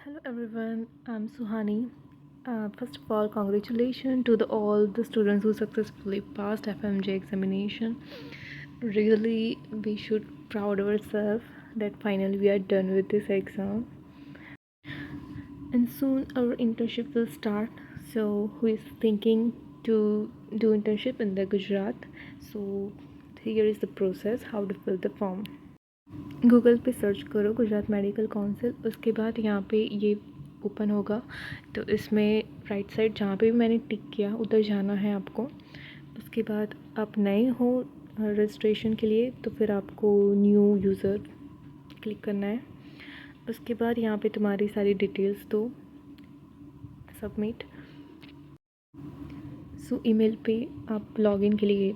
Hello everyone, I'm Suhani. First of all, congratulations to all the students who successfully passed FMJ examination. Really, we should proud ourselves that finally we are done with this exam. And soon our internship will start. So, who is thinking to do internship in the Gujarat? So, here is the process how to fill the form. Google पे search करो Gujarat medical council, उसके बाद यहाँ पे ये open होगा। तो इसमें राइट साइड जहाँ पे भी मैंने टिक किया उधर जाना है आपको। उसके बाद आप नए हो रजिस्ट्रेशन के लिए तो फिर आपको न्यू यूज़र क्लिक करना है। उसके बाद यहाँ पे तुम्हारी सारी डिटेल्स दो, सबमिट। सो ईमेल पे आप लॉगिन के लिए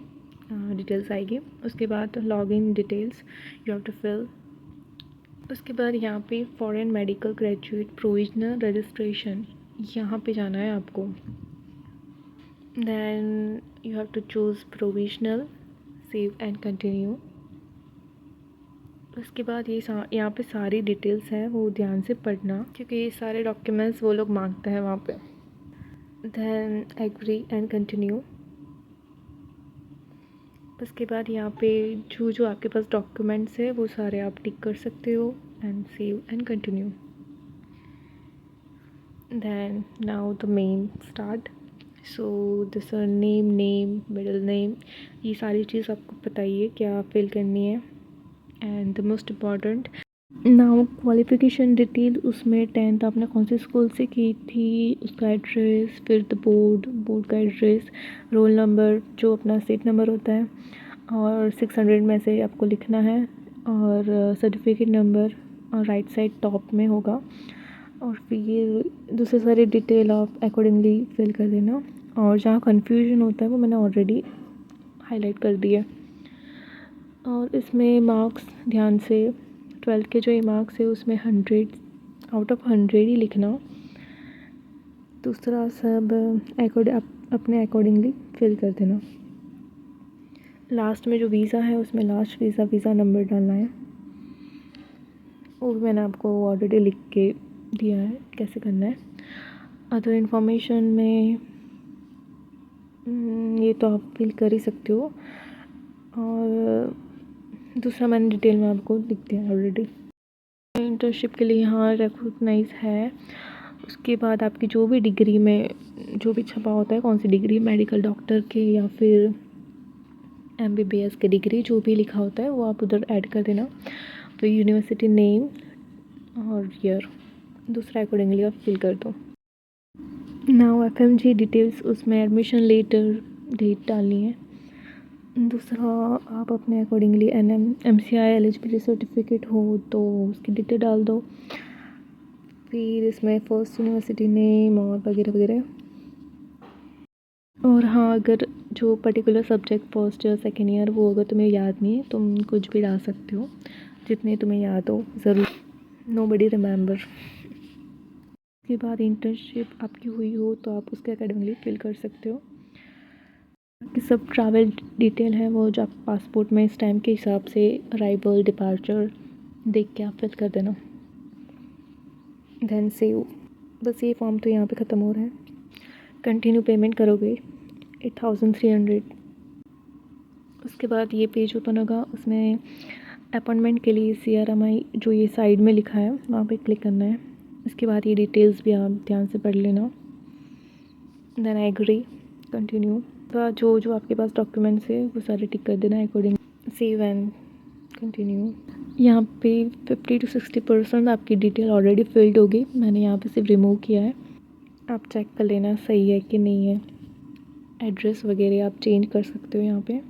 डिटेल्स आएगी। उसके बाद login details you have to fill. उसके बाद यहाँ पे foreign medical graduate provisional registration यहाँ पे जाना है आपको। Then you have to choose provisional, save and continue. उसके बाद ये यहाँ पे सारी डिटेल्स हैं वो ध्यान से पढ़ना, क्योंकि ये सारे डॉक्यूमेंट्स वो लोग मांगते हैं वहाँ पे। Then agree and continue. उसके बाद यहाँ पे जो आपके पास डॉक्यूमेंट्स है वो सारे आप टिक कर सकते हो and save and continue. Then now the main start. So the surname, name, middle name, ये सारी चीज़ आपको पता ही है क्या फिल करनी है। And the most important now qualification detail, उसमें 10th आपने कौन से स्कूल से की थी, उसका एड्रेस, फिर द बोर्ड का एड्रेस, रोल नंबर जो अपना सीट नंबर होता है, और 600 में से आपको लिखना है, और सर्टिफिकेट नंबर और राइट साइड टॉप में होगा। और फिर दूसरे सारे डिटेल आप अकॉर्डिंगली फिल कर देना। और जहाँ कन्फ्यूजन होता है वो मैंने ऑलरेडी हाईलाइट कर दिया। और इसमें मार्क्स ध्यान से 12th के जो ये मार्क्स है उसमें 100 आउट ऑफ 100 ही लिखना। दूसरा सब अपने अकॉर्डिंगली फिल कर देना। लास्ट में जो वीज़ा है उसमें लास्ट वीज़ा नंबर डालना है, वो भी मैंने आपको ऑलरेडी लिख के दिया है कैसे करना है। अदर इन्फॉर्मेशन में ये तो आप फिल कर ही सकते हो, और दूसरा मैंने डिटेल में आपको लिख दिया ऑलरेडी। इंटर्नशिप के लिए यहाँ रिकॉग्नाइज है। उसके बाद आपकी जो भी डिग्री में जो भी छपा होता है, कौन सी डिग्री, मेडिकल डॉक्टर के या फिर MBBS के डिग्री, जो भी लिखा होता है वो आप उधर ऐड कर देना। फिर यूनिवर्सिटी नेम और ईयर दूसरा अकॉर्डिंगली आप फिल कर दो। नाउ FMG डिटेल्स, उसमें एडमिशन लेटर डेट डालनी है। दूसरा आप अपने अकॉर्डिंगली MCI एलिजिबिलिटी सर्टिफिकेट हो तो उसकी डिटेल डाल दो। फिर इसमें फर्स्ट यूनिवर्सिटी नेम और वगैरह वगैरह। और हाँ, अगर जो particular subject first year second year वो अगर तुम्हें याद नहीं है तुम कुछ भी डाल सकते हो, जितने तुम्हें याद हो ज़रूर, नोबडी रिमेंबर। उसके बाद इंटर्नशिप आपकी हुई हो तो आप उसके अकॉर्डिंगली फिल कर सकते हो। कि सब ट्रैवल डिटेल है वो जो आप पासपोर्ट में इस टाइम के हिसाब से अराइवल डिपार्चर देख के आप फिल कर देना। Then save. बस ये फॉर्म तो यहाँ पे ख़त्म हो रहा है। कंटिन्यू पेमेंट करोगे 8300। उसके बाद ये पेज ओपन होगा, उसमें अपॉइंटमेंट के लिए CRMI जो ये साइड में लिखा है वहाँ पे क्लिक करना है। इसके बाद ये डिटेल्स भी आप ध्यान से पढ़ लेना। Then agree, continue. तो जो आपके पास डॉक्यूमेंट्स है वो सारे टिक कर देना अकॉर्डिंग, सेव एंड कंटिन्यू। यहाँ पे 50 to 60% आपकी डिटेल ऑलरेडी फिल्ड होगी, मैंने यहाँ पे सिर्फ रिमूव किया है। आप चेक कर लेना सही है कि नहीं है। एड्रेस वगैरह आप चेंज कर सकते हो यहाँ पे।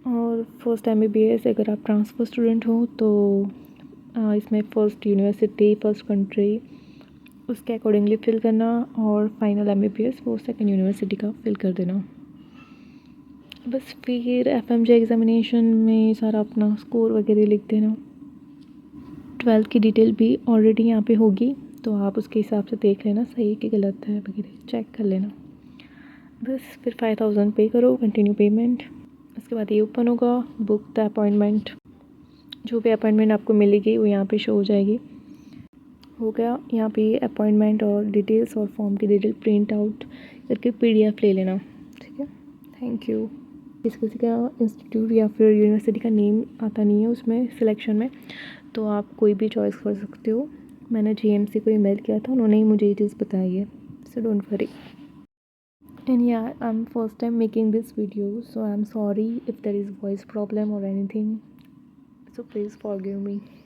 और फर्स्ट MBBS अगर आप ट्रांसफ़र स्टूडेंट हो तो इसमें फ़र्स्ट यूनिवर्सिटी, फर्स्ट कंट्री उसके अकॉर्डिंगली फिल करना, और फाइनल MBBS वो सेकंड यूनिवर्सिटी का फिल कर देना। बस फिर FMJ एग्ज़ामिनेशन में सारा अपना स्कोर वगैरह लिख देना। 12th की डिटेल भी ऑलरेडी यहाँ पे होगी तो आप उसके हिसाब से देख लेना सही है कि गलत है वगैरह चेक कर लेना। बस फिर 5000 पे करो, कंटिन्यू पेमेंट। उसके बाद ये ओपन होगा, बुक द अपॉइंटमेंट। जो भी अपॉइंटमेंट आपको मिलेगी वो यहाँ पे शो हो जाएगी। हो गया। यहाँ पे अपॉइंटमेंट और डिटेल्स और फॉर्म की डिटेल प्रिंट आउट करके PDF ले लेना, ठीक है। Thank you. किसी का इंस्टीट्यूट या फिर यूनिवर्सिटी का नेम आता नहीं है उसमें सिलेक्शन में, तो आप कोई भी चॉइस कर सकते हो। मैंने GMC को ईमेल किया था, उन्होंने ही मुझे ये चीज़ बताई है, so don't worry. And yeah, I'm first time making this video, so I'm sorry if there is voice problem or anything, so please forgive me.